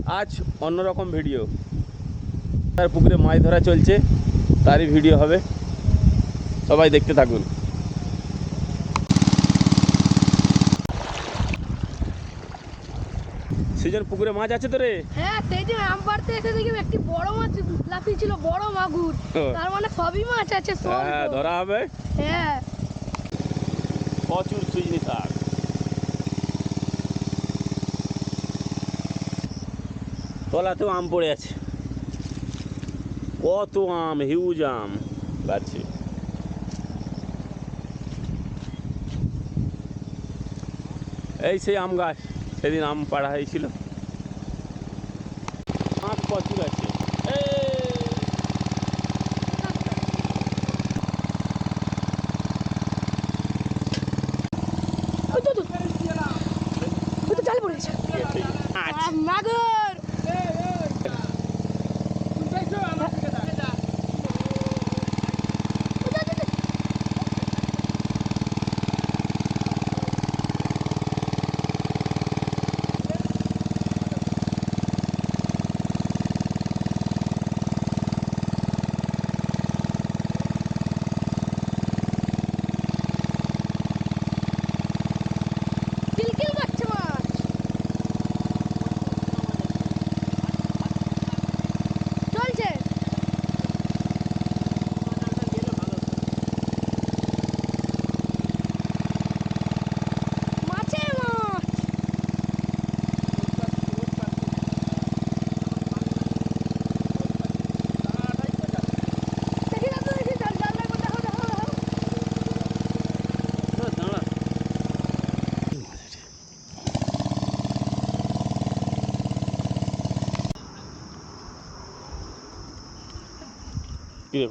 আজ অন্যরকম ভিডিও, তার পুকুরে মাছ ধরা চলছে তারই ভিডিও হবে, সবাই দেখতে থাকুন। সেজন পুকুরে মাছ আছে তো রে? হ্যাঁ, সেই যে আম পাড়তে এসে দেখি একটি বড় মাছ লাফিয়েছিল, বড় মাগুর। তার মানে সবই মাছ আছে, সব হ্যাঁ ধরা হবে। হ্যাঁ, প্রচুর সুইজনি শাক, তলাতেও আম পড়ে আছে, কত আম, হিউজ আম গাছে। এই সেই আম গাছ, সেদিন আম পাড়া হয়েছিল, মাছ প্রচুর আছে। জাল পড়েছে মাগুর।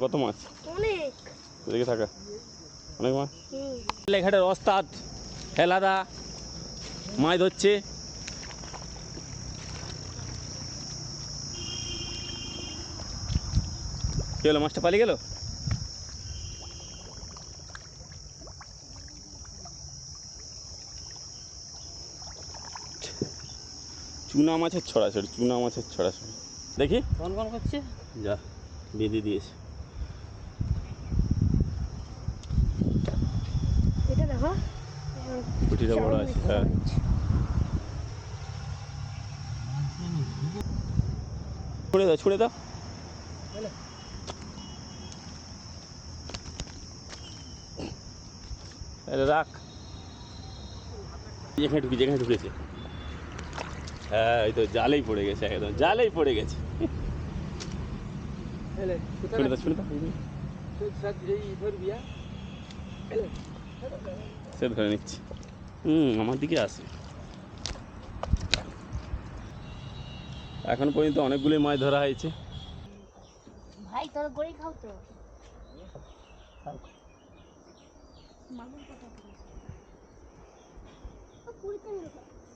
কত মাছ? অনেক দেখে থাকা, অনেক মাছ। লেখাটার ওস্তাদ হেলাদা মাছ ধরছে। কি হলো, মাছটা পালিয়ে গেল? চুনা মাছের ছড়াছড়ি, চুনা মাছের ছড়াছড়ি। দেখি কোন কোন করছে, যা বেঁধে দিয়েছে। এটা দেখো, পুঁটিটা বড় আছে। হ্যাঁ, ছুঁড়ে দাও, ছুঁড়ে দাও। রাখ, যেখানে ঢুকি, যেখানে ঢুকেছে। হ্যাঁ, এই তো জালেই পড়ে গেছে, একদম জালেই পড়ে গেছে। ছুঁড়ে দাও, ছুঁড়ে দাও। সে ধরে নিচ্ছি। আমার দিকে আসে। এখন পর্যন্ত অনেকগুলোই মাছ ধরা হয়েছে। ভাই তোর গড়ি খাও তো। মাগুর কটা পড়েছে?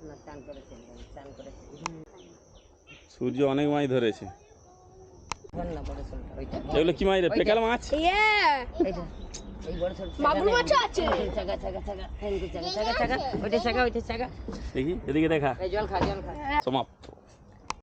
না চান করেছে, চান করেছে। সূর্য অনেক মাছ ধরেছে। না বড় ছোট ওইটা, এগুলো কি মাছ রে? পেকাল মাছ? এইটা এই বড় ছোট মাগুর মাছ আছে। চাগা চাগা চাগা, চাগা চাগা, ওইটা চাগা, ওইটা চাগা। দেখি, এদিকে দেখা। এই জল খা, জল খা। সমাপ্ত।